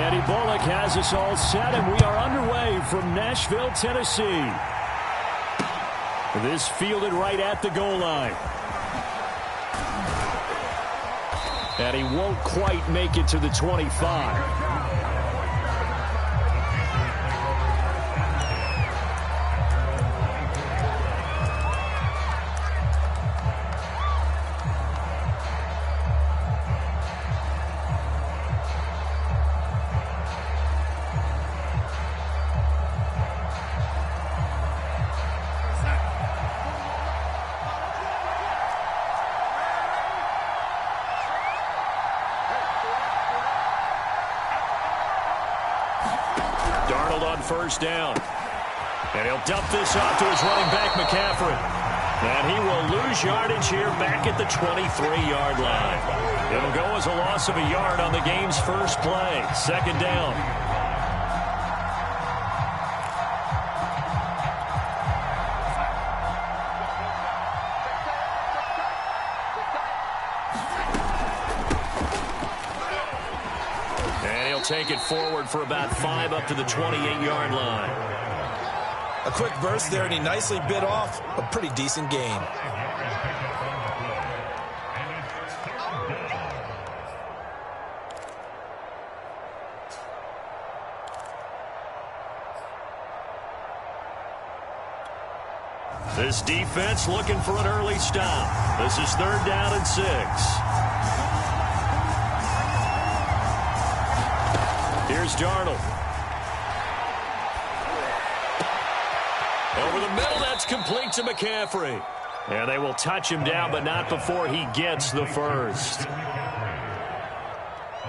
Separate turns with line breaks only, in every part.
Eddie Bullock has us all set, and we are underway from Nashville, Tennessee. This fielded right at the goal line. And he won't quite make it to the 25. First down. And he'll dump this off to his running back, McCaffrey. And he will lose yardage here back at the 23-yard line. It'll go as a loss of a yard on the game's first play. Second down. Take it forward for about 5 up to the 28-yard line.
A quick burst there, and he nicely bit off a pretty decent gain.
This defense looking for an early stop. This is 3rd down and 6. Here's Darnold. Over the middle, that's complete to McCaffrey. And they will touch him down, but not before he gets the first.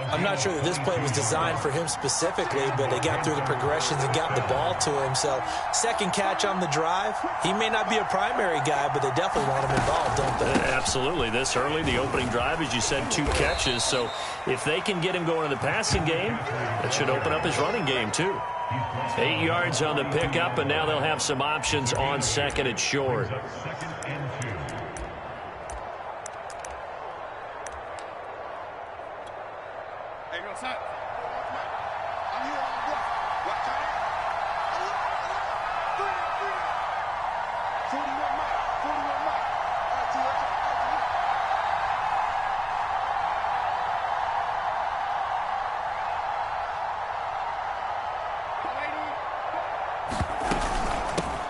I'm not sure that this play was designed for him specifically, but they got through the progressions and got the ball to him. So, second catch on the drive. He may not be a primary guy, but they definitely want him involved, don't they?
Absolutely. This early, the opening drive, as you said, 2 catches. So, if they can get him going in the passing game, that should open up his running game, too. 8 yards on the pickup, and now they'll have some options on second and short.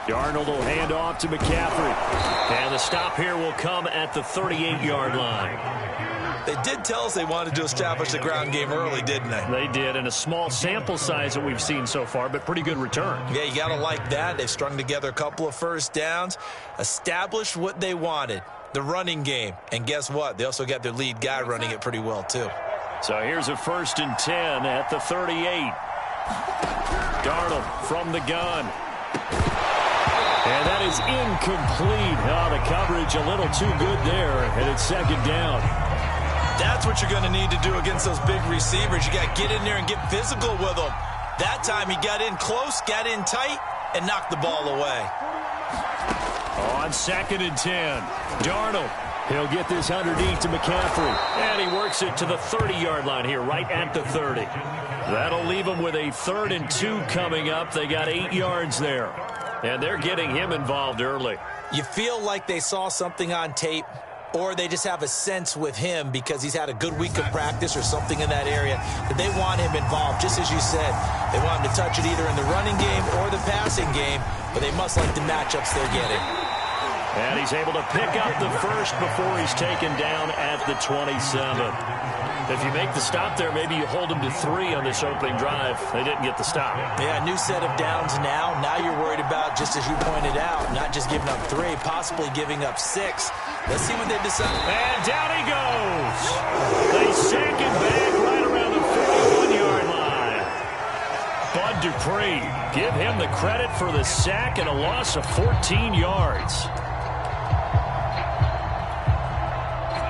Darnold will hand off to McCaffrey. And the stop here will come at the 38-yard line.
They did tell us they wanted to establish the ground game early, didn't they?
They did, and a small sample size that we've seen so far, but pretty good return.
Yeah, you got to like that. They've strung together a couple of first downs, established what they wanted, the running game. And guess what? They also got their lead guy running it pretty well, too.
So here's a 1st and 10 at the 38. Darnold from the gun. And that is incomplete. Oh, the coverage a little too good there, and it's 2nd down.
That's what you're going to need to do against those big receivers. You got to get in there and get physical with them. That time he got in close, got in tight, and knocked the ball away.
On 2nd and 10, Darnold. He'll get this underneath to McCaffrey. And he works it to the 30-yard line here, right at the 30. That'll leave him with a 3rd and 2 coming up. They got 8 yards there. And they're getting him involved early.
You feel like they saw something on tape, or they just have a sense with him because he's had a good week of practice or something in that area that they want him involved. Just as you said, they want him to touch it either in the running game or the passing game, but they must like the matchups they're getting.
And he's able to pick up the first before he's taken down at the 27. If you make the stop there, maybe you hold him to 3 on this opening drive. They didn't get the stop.
Yeah, new set of downs now. Now you're worried about, just as you pointed out, not just giving up 3, possibly giving up 6. Let's see what they decide.
And down he goes. They sack him back right around the 41-yard line. Bud Dupree, give him the credit for the sack and a loss of 14 yards.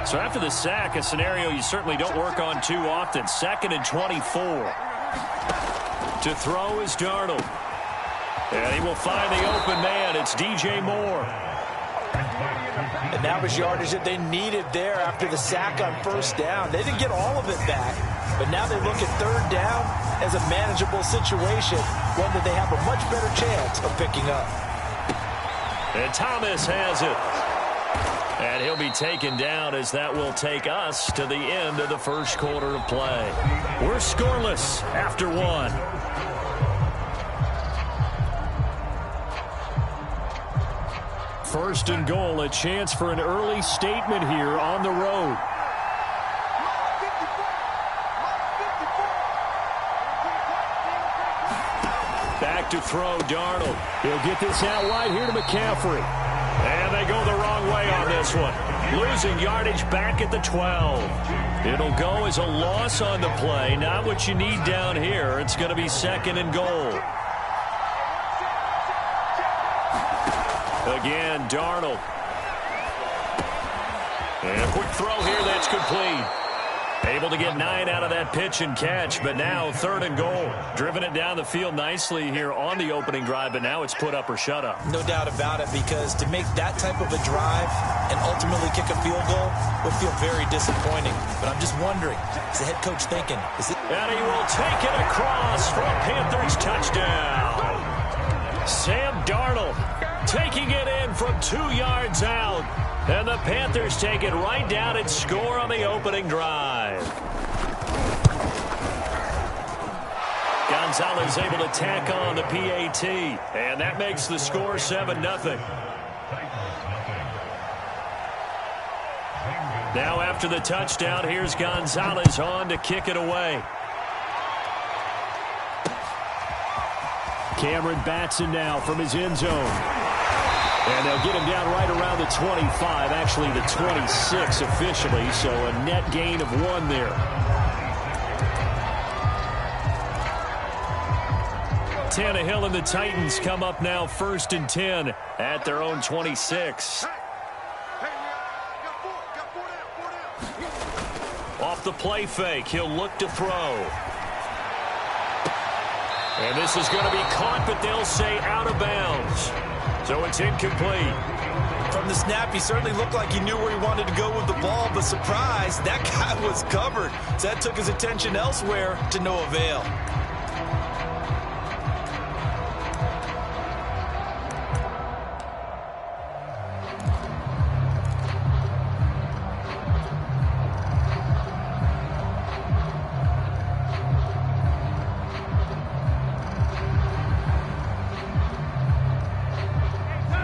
So after the sack, a scenario you certainly don't work on too often. 2nd and 24. To throw is Darnold. And he will find the open man. It's DJ Moore.
And that was yardage that they needed there after the sack on first down. They didn't get all of it back, but now they look at third down as a manageable situation, one that they have a much better chance of picking up.
And Thomas has it. And he'll be taken down as that will take us to the end of the first quarter of play. We're scoreless after one. First and goal, a chance for an early statement here on the road. Back to throw, Darnold. He'll get this out wide here to McCaffrey. And they go the wrong way on this one. Losing yardage back at the 12. It'll go as a loss on the play. Not what you need down here. It's going to be second and goal. Again, Darnold. And a quick throw here that's complete. Able to get 9 out of that pitch and catch, but now third and goal. Driven it down the field nicely here on the opening drive, but now it's put up or shut up.
No doubt about it, because to make that type of a drive and ultimately kick a field goal would feel very disappointing. But I'm just wondering, is the head coach thinking, is it?
And he will take it across for a Panthers touchdown. Sam Darnold taking it in from 2 yards out. And the Panthers take it right down and score on the opening drive. Gonzalez able to tack on the PAT. And that makes the score 7-0. Now after the touchdown, here's Gonzalez on to kick it away. Cameron Batson now from his end zone. And they'll get him down right around the 25, actually the 26 officially, so a net gain of 1 there. Tannehill and the Titans come up now first and 10 at their own 26. Off the play fake, he'll look to throw. And this is going to be caught, but they'll say out of bounds. So it's incomplete.
From the snap, he certainly looked like he knew where he wanted to go with the ball, but surprise, that guy was covered. So that took his attention elsewhere to no avail.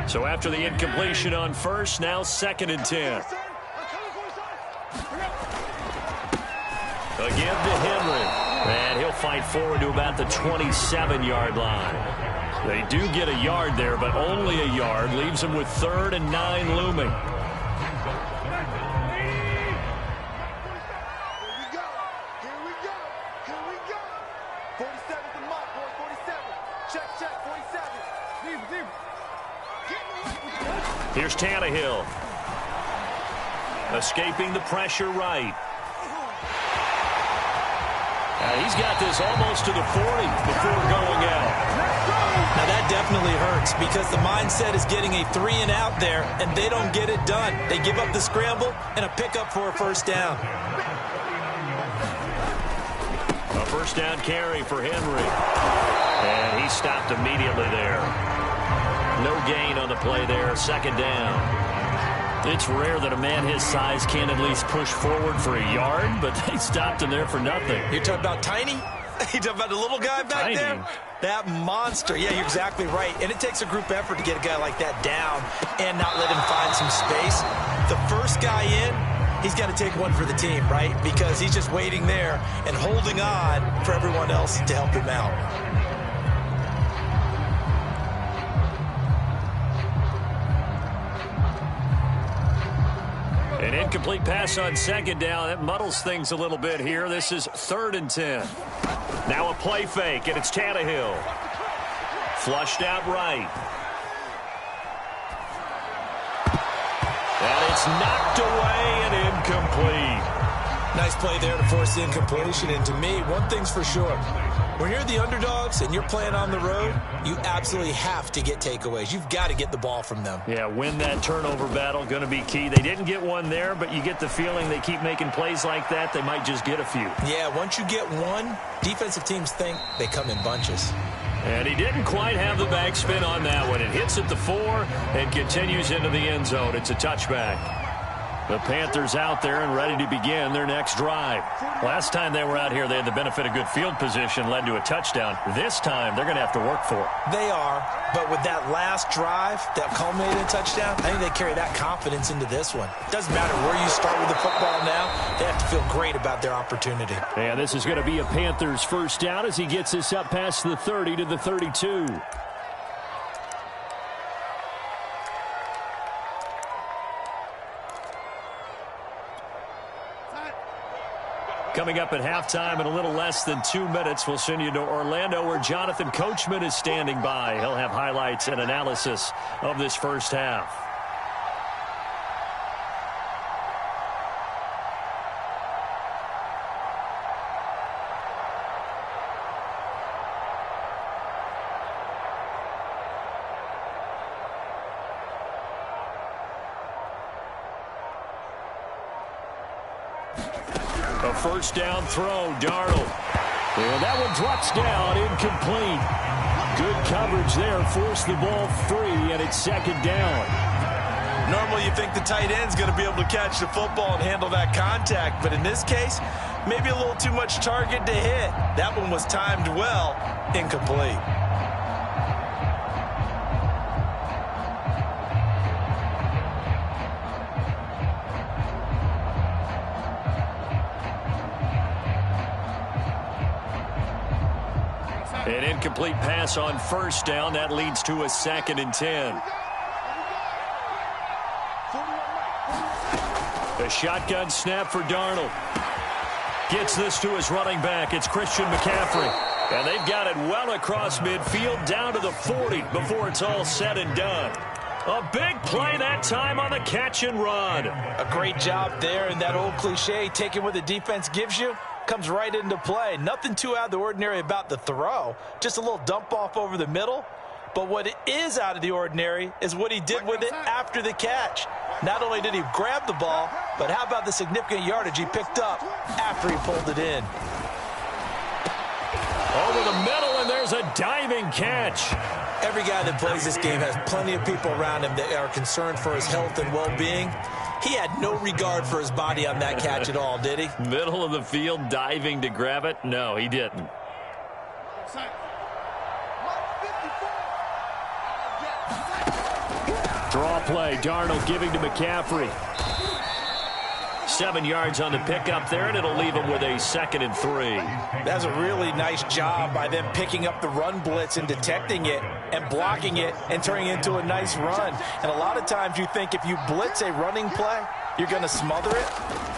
So after the incompletion on first, now second and 10. Again to Henry. And he'll fight forward to about the 27-yard line. They do get a yard there, but only a yard. Leaves them with 3rd and 9 looming. Here's Tannehill. Escaping the pressure right. He's got this almost to the 40 before going out.
Now that definitely hurts because the mindset is getting a 3 and out there, and they don't get it done. They give up the scramble and a pickup for a first down.
A first down carry for Henry. And he stopped immediately there. No gain on the play there, second down. It's rare that a man his size can't at least push forward for a yard, but they stopped him there for nothing.
You're talking about tiny? You're talking about the little guy back
Tiny.
there? That monster. Yeah, you're exactly right. And it takes a group effort to get a guy like that down and not let him find some space. The first guy in, he's got to take one for the team, right? Because he's just waiting there and holding on for everyone else to help him out.
An incomplete pass on second down. That muddles things a little bit here. This is 3rd and 10. Now a play fake, and it's Tannehill. Flushed out right. And it's knocked away and incomplete.
Nice play there to force the incompletion. And to me, one thing's for sure. When you're the underdogs and you're playing on the road, you absolutely have to get takeaways. You've got to get the ball from them.
Yeah, win that turnover battle, going to be key. They didn't get one there, but you get the feeling they keep making plays like that, they might just get a few.
Yeah, once you get one, defensive teams think they come in bunches.
And he didn't quite have the backspin on that one. It hits at the 4 and continues into the end zone. It's a touchback. The Panthers out there and ready to begin their next drive. Last time they were out here, they had the benefit of good field position, led to a touchdown. This time, they're going to have to work for it.
They are, but with that last drive that culminated in a touchdown, I think they carry that confidence into this one. It doesn't matter where you start with the football now. They have to feel great about their opportunity.
And this is going to be a Panthers first down as he gets this up past the 30 to the 32. Coming up at halftime in a little less than 2 minutes, we'll send you to Orlando where Jonathan Coachman is standing by. He'll have highlights and analysis of this first half. A first down throw, Darnold. And that one drops down, incomplete. Good coverage there, forced the ball free, and it's second down.
Normally you think the tight end's going to be able to catch the football and handle that contact, but in this case, maybe a little too much target to hit. That one was timed well, incomplete.
An incomplete pass on first down. That leads to a 2nd and 10. A shotgun snap for Darnold. Gets this to his running back. It's Christian McCaffrey. And they've got it well across midfield down to the 40 before it's all said and done. A big play that time on the catch and run.
A great job there, and that old cliche, taking what the defense gives you, comes right into play. Nothing too out of the ordinary about the throw. Just a little dump off over the middle. But what it is out of the ordinary is what he did with it after the catch. Not only did he grab the ball, but how about the significant yardage he picked up after he pulled it in.
Over the middle, and there's a diving catch.
Every guy that plays this game has plenty of people around him that are concerned for his health and well-being. He had no regard for his body on that catch at all, did he?
Middle of the field, diving to grab it? No, he didn't. Draw play, Darnold giving to McCaffrey. 7 yards on the pickup there, and it'll leave him with a 2nd and 3.
That's a really nice job by them picking up the run blitz and detecting it and blocking it and turning it into a nice run. And a lot of times you think if you blitz a running play, you're going to smother it.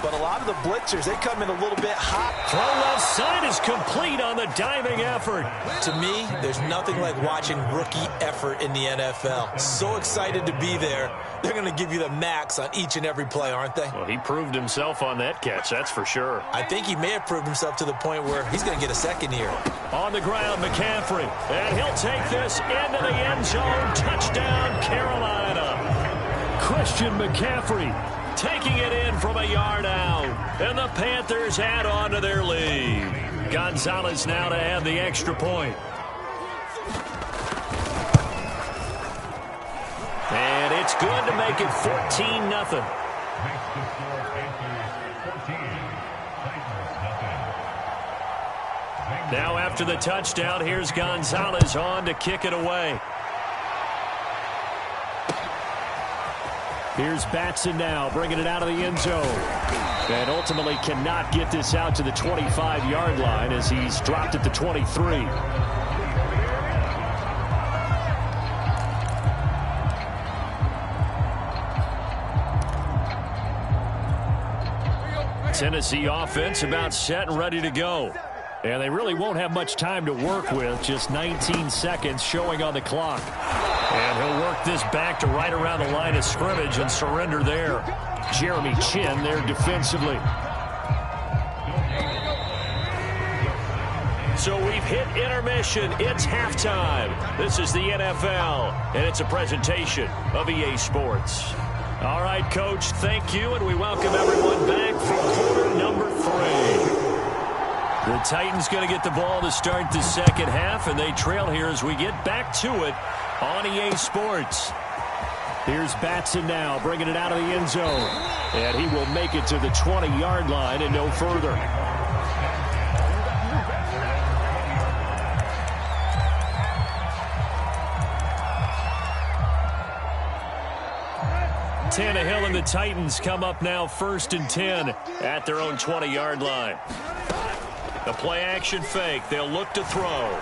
But a lot of the blitzers, they come in a little bit hot.
Throw left side is complete on the diving effort.
To me, there's nothing like watching rookie effort in the NFL. So excited to be there. They're going to give you the max on each and every play, aren't they?
Well, he proved himself on that catch, that's for sure.
I think he may have proved himself to the point where he's going to get a second here.
On the ground, McCaffrey. And he'll take this into the end zone. Touchdown, Carolina. Christian McCaffrey taking it in from a yard out. And the Panthers add on to their lead. Gonzalez now to add the extra point. And it's good to make it 14-0. Now after the touchdown, here's Gonzalez on to kick it away. Here's Batson now, bringing it out of the end zone. And ultimately cannot get this out to the 25-yard line as he's dropped at the 23. Tennessee offense about set and ready to go. And they really won't have much time to work with, just 19 seconds showing on the clock. And he'll work this back to right around the line of scrimmage and surrender there. Jeremy Chin there defensively. So we've hit intermission. It's halftime. This is the NFL, and it's a presentation of EA Sports. All right, Coach, thank you, and we welcome everyone back for quarter number 3. The Titans going to get the ball to start the second half, and they trail here as we get back to it on EA Sports. Here's Batson now, bringing it out of the end zone. And he will make it to the 20-yard line and no further. Tannehill and the Titans come up now 1st and 10 at their own 20-yard line. The play-action fake. They'll look to throw.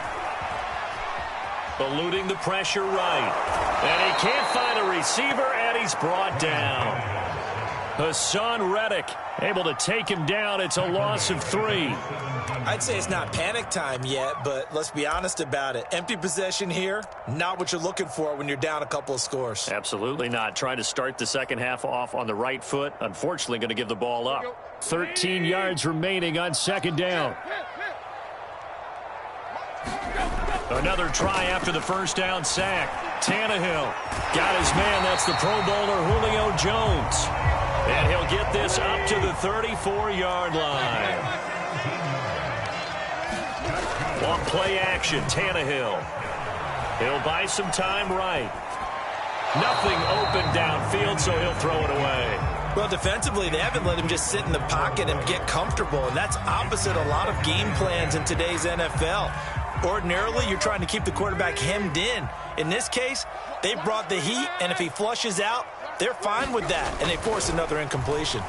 Eluding the pressure right. And he can't find a receiver, and he's brought down. Hassan Reddick able to take him down. It's a loss of 3.
I'd say it's not panic time yet, but let's be honest about it. Empty possession here, not what you're looking for when you're down a couple of scores.
Absolutely not. Trying to start the second half off on the right foot. Unfortunately, going to give the ball up. 13 yards remaining on second down. Another try after the first down sack. Tannehill got his man. That's the Pro Bowler Julio Jones. And he'll get this up to the 34-yard line. On play action, Tannehill. He'll buy some time right. Nothing open downfield, so he'll throw it away.
Well, defensively, they haven't let him just sit in the pocket and get comfortable, and that's opposite a lot of game plans in today's NFL. Ordinarily, you're trying to keep the quarterback hemmed in. In this case, they brought the heat, and if he flushes out, they're fine with that, and they force another incompletion.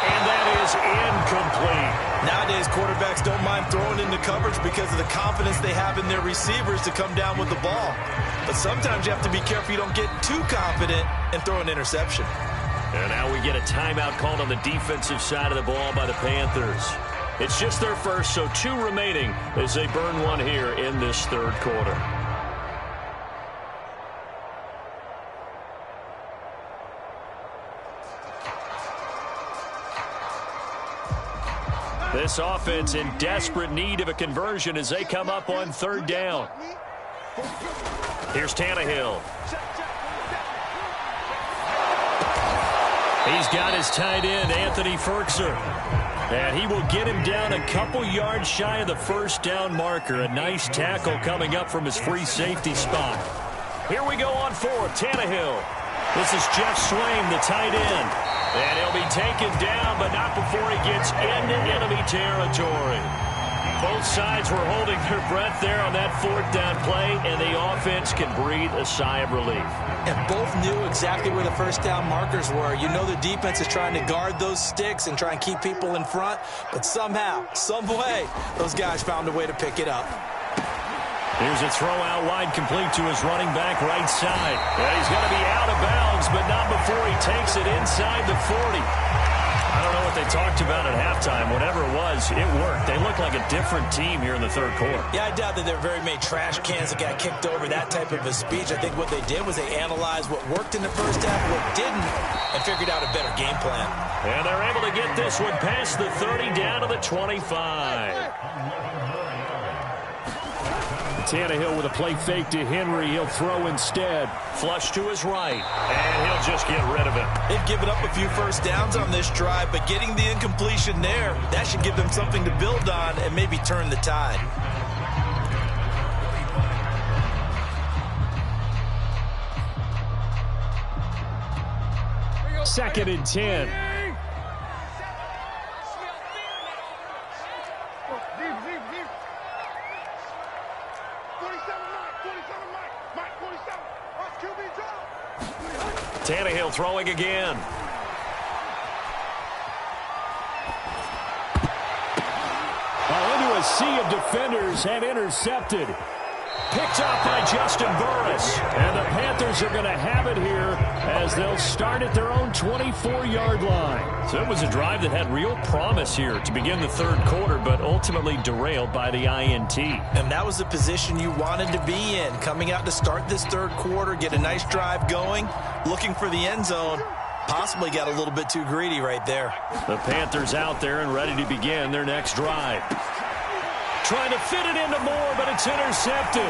And that is incomplete.
Nowadays, quarterbacks don't mind throwing into coverage because of the confidence they have in their receivers to come down with the ball. But sometimes you have to be careful you don't get too confident and throw an interception.
And now we get a timeout called on the defensive side of the ball by the Panthers. It's just their first, so 2 remaining as they burn one here in this third quarter. This offense in desperate need of a conversion as they come up on 3rd down. Here's Tannehill. He's got his tight end, Anthony Ferkser. And he will get him down a couple yards shy of the first down marker. A nice tackle coming up from his free safety spot. Here we go on 4th, Tannehill. This is Jeff Swain, the tight end. And he'll be taken down, but not before he gets into enemy territory. Both sides were holding their breath there on that 4th down play, and the offense can breathe a sigh of relief.
And both knew exactly where the first down markers were. You know the defense is trying to guard those sticks and try and keep people in front, but somehow, some way, those guys found a way to pick it up.
Here's a throw out wide, complete to his running back right side. And he's going to be out of bounds, but not before he takes it inside the 40. I don't know what they talked about at halftime. Whatever it was, it worked. They look like a different team here in the third quarter.
Yeah, I doubt that there are very many trash cans that got kicked over, that type of a speech. I think what they did was they analyzed what worked in the first half, what didn't, and figured out a better game plan.
And they're able to get this one past the 30 down to the 25. Tannehill with a play fake to Henry. He'll throw instead. Flush to his right. And he'll just get rid of it.
They've given up a few first downs on this drive, but getting the incompletion there, that should give them something to build on and maybe turn the tide.
Second and 10. Tannehill throwing again. Into a sea of defenders and intercepted. Picked up by Justin Burris. And the Panthers are going to have it here as they'll start at their own 24-yard line. So it was a drive that had real promise here to begin the third quarter, but ultimately derailed by the INT.
And that was the position you wanted to be in. Coming out to start this third quarter, get a nice drive going, looking for the end zone, possibly got a little bit too greedy right there.
The Panthers out there and ready to begin their next drive. Trying to fit it into Moore, but it's intercepted.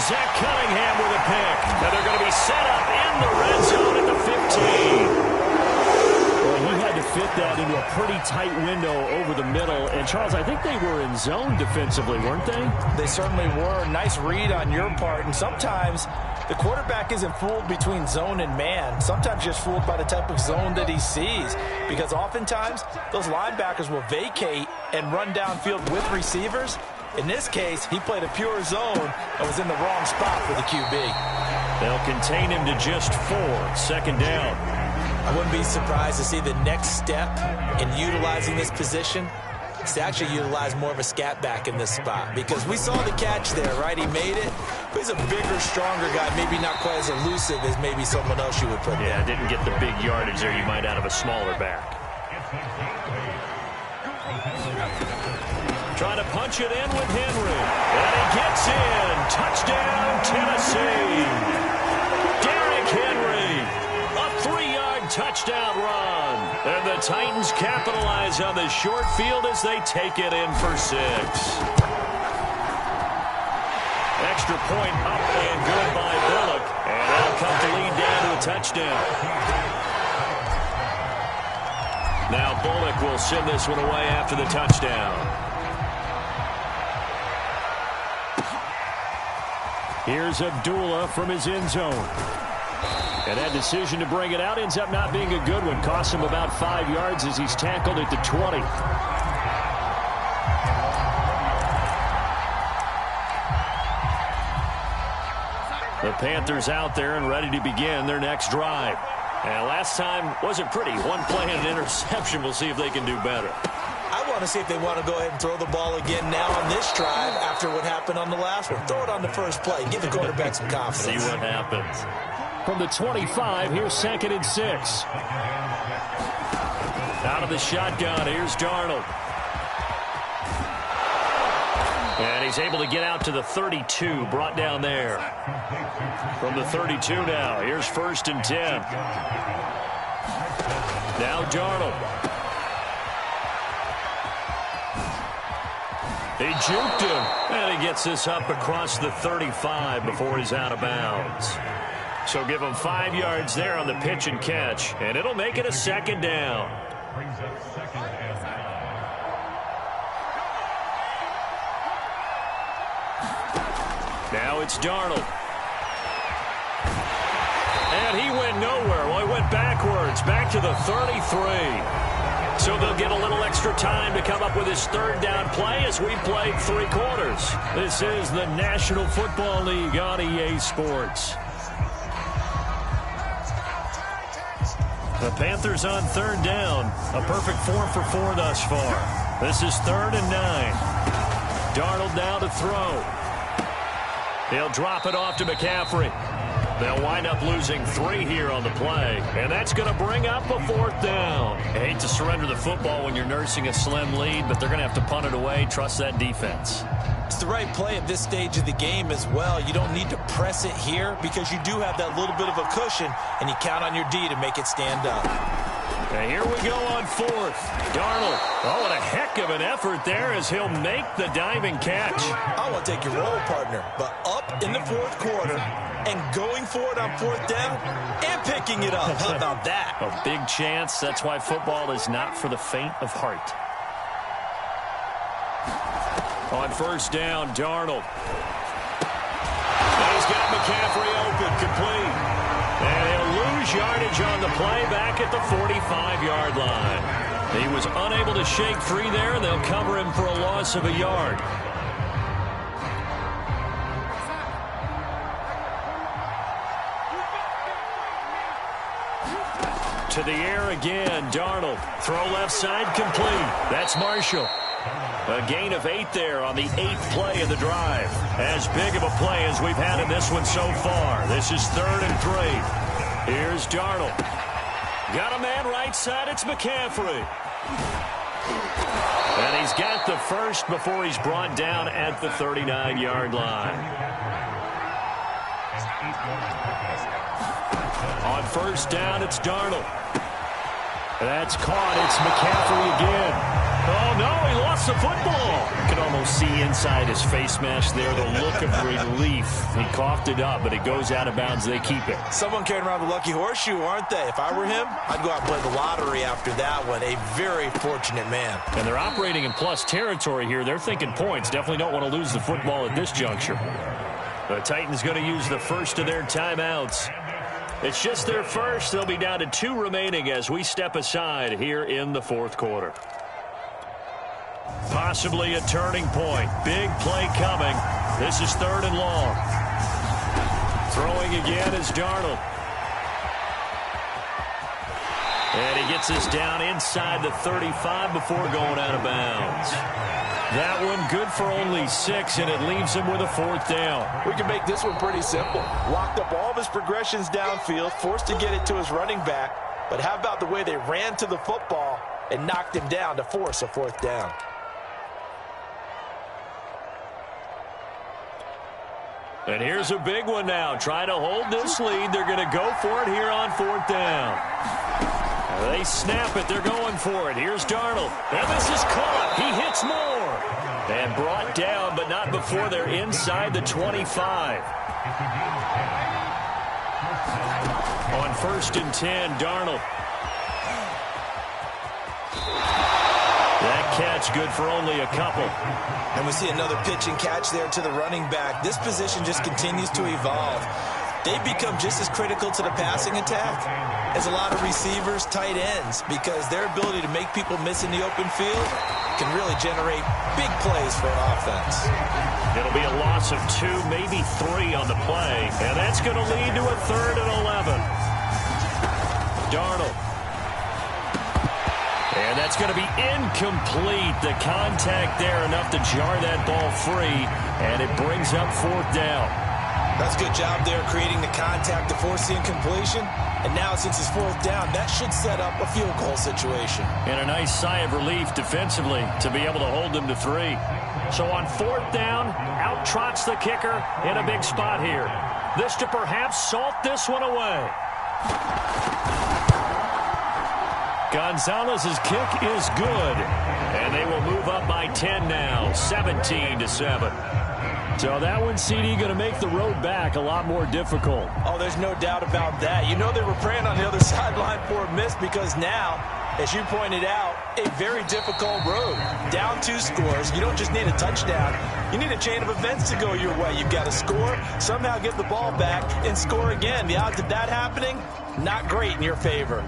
Zach Cunningham with a pick. And they're going to be set up in the red zone at the 15. Well, he had to fit that into a pretty tight window over the middle. And, Charles, I think they were in zone defensively, weren't they?
They certainly were. Nice read on your part. And sometimes the quarterback isn't fooled between zone and man. Sometimes just fooled by the type of zone that he sees. Because oftentimes, those linebackers will vacate and run downfield with receivers. In this case, he played a pure zone and was in the wrong spot for the QB.
They'll contain him to just 4. Second down.
I wouldn't be surprised to see the next step in utilizing this position is to actually utilize more of a scat back in this spot. Because we saw the catch there, right? He made it. But he's a bigger, stronger guy, maybe not quite as elusive as maybe someone else you would put there.
Yeah, didn't get the big yardage there you might out of a smaller back. Trying to punch it in with Henry. And he gets in. Touchdown, Tennessee. Derrick Henry. A 3-yard touchdown run. And the Titans capitalize on the short field as they take it in for 6. Extra point up and good by Bullock. And that'll cut the lead down to a touchdown. Now Bullock will send this one away after the touchdown. Here's Abdullah from his end zone. And that decision to bring it out ends up not being a good one. Costs him about 5 yards as he's tackled at the 20. The Panthers out there and ready to begin their next drive. And last time wasn't pretty. One play and an interception. We'll see if they can do better.
I want to see if they want to go ahead and throw the ball again now on this drive after what happened on the last one. Throw it on the first play. Give the quarterback some confidence.
See what happens. From the 25, here's 2nd and 6. Out of the shotgun, here's Darnold. And he's able to get out to the 32, brought down there. From the 32 now, here's 1st and 10. Now Darnold. He juked him, and he gets this up across the 35 before he's out of bounds. So give him 5 yards there on the pitch and catch, and it'll make it a 2nd down. Now it's Darnold. And he went nowhere. Well, he went backwards, back to the 33. So they'll get a little extra time to come up with his 3rd down play as we played 3 quarters. This is the National Football League on EA Sports. The Panthers on 3rd down. A perfect 4 for 4 thus far. This is 3rd and 9. Darnold now to throw. He'll drop it off to McCaffrey. They'll wind up losing 3 here on the play, and that's going to bring up a 4th down. I hate to surrender the football when you're nursing a slim lead, but they're going to have to punt it away. Trust that defense.
It's the right play at this stage of the game as well. You don't need to press it here because you do have that little bit of a cushion, and you count on your D to make it stand up.
And here we go on 4th. Darnold. Oh, what a heck of an effort there as he'll make the diving catch.
I want to take your role, partner, but up in the 4th quarter and going for it on 4th down and picking it up. How about that?
A big chance. That's why football is not for the faint of heart. On 1st down, Darnold. And he's got McCaffrey open, complete. And he'll lose yardage on the play back at the 45-yard line. He was unable to shake free there, and they'll cover him for a loss of a yard. To the air again, Darnold. Throw left side, complete. That's Marshall. A gain of 8 there on the 8th play of the drive. As big of a play as we've had in this one so far. This is 3rd and 3. Here's Darnold. Got a man right side. It's McCaffrey. And he's got the first before he's brought down at the 39-yard line. On first down, it's Darnold. That's caught. It's McCaffrey again. Oh, no, he lost the football. You can almost see inside his face mask there the look of relief. He coughed it up, but it goes out of bounds. They keep it.
Someone carrying around the lucky horseshoe, aren't they? If I were him, I'd go out and play the lottery after that one. A very fortunate man.
And they're operating in plus territory here. They're thinking points. Definitely don't want to lose the football at this juncture. The Titans going to use the first of their timeouts. It's just their first. They'll be down to 2 remaining as we step aside here in the fourth quarter. Possibly a turning point. Big play coming. This is 3rd and long. Throwing again is Darnold. And he gets this down inside the 35 before going out of bounds. That one good for only 6, and it leaves him with a 4th down.
We can make this one pretty simple. Locked up all of his progressions downfield, forced to get it to his running back. But how about the way they ran to the football and knocked him down to force a 4th down?
And here's a big one now. Trying to hold this lead. They're going to go for it here on 4th down. They snap it. They're going for it. Here's Darnold. And this is caught. He hits more. And brought down, but not before they're inside the 25. On 1st and 10, Darnold. That catch good for only a couple.
And we see another pitch and catch there to the running back. This position just continues to evolve. They become just as critical to the passing attack as a lot of receivers, tight ends, because their ability to make people miss in the open field can really generate big plays for an offense.
It'll be a loss of 2, maybe 3 on the play, and that's going to lead to a 3rd and 11. Darnold. And that's going to be incomplete. The contact there enough to jar that ball free, and it brings up 4th down.
That's a good job there creating the contact to force the incompletion. And now since it's 4th down, that should set up a field goal situation.
And a nice sigh of relief defensively to be able to hold them to 3. So on 4th down, out trots the kicker in a big spot here. This to perhaps salt this one away. Gonzalez's kick is good. And they will move up by 10 now, 17-7. So that one, CD, going to make the road back a lot more difficult.
Oh, there's no doubt about that. You know they were praying on the other sideline for a miss because now, as you pointed out, a very difficult road. Down 2 scores. You don't just need a touchdown. You need a chain of events to go your way. You've got to score, somehow get the ball back, and score again. The odds of that happening, not great in your favor.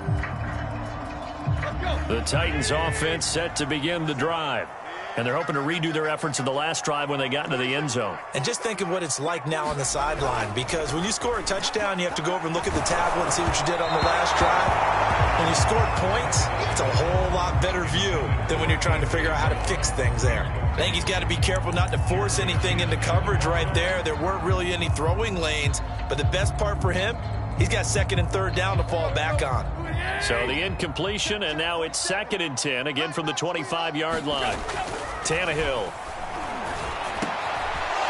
The Titans offense set to begin the drive. And they're hoping to redo their efforts in the last drive when they got into the end zone.
And just think of what it's like now on the sideline, because when you score a touchdown, you have to go over and look at the tablet and see what you did on the last drive. When you scored points, it's a whole lot better view than when you're trying to figure out how to fix things there. I think he's got to be careful not to force anything into coverage right there. There weren't really any throwing lanes, but the best part for him, he's got 2nd and 3rd down to fall back on.
So the incompletion, and now it's 2nd and 10, again from the 25-yard line. Tannehill.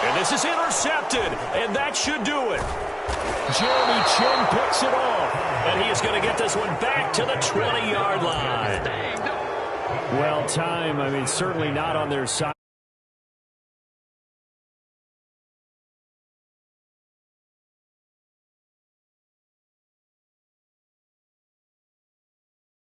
And this is intercepted, and that should do it. Jeremy Chin picks it off, and he is going to get this one back to the 20-yard line. Well, time, certainly not on their side.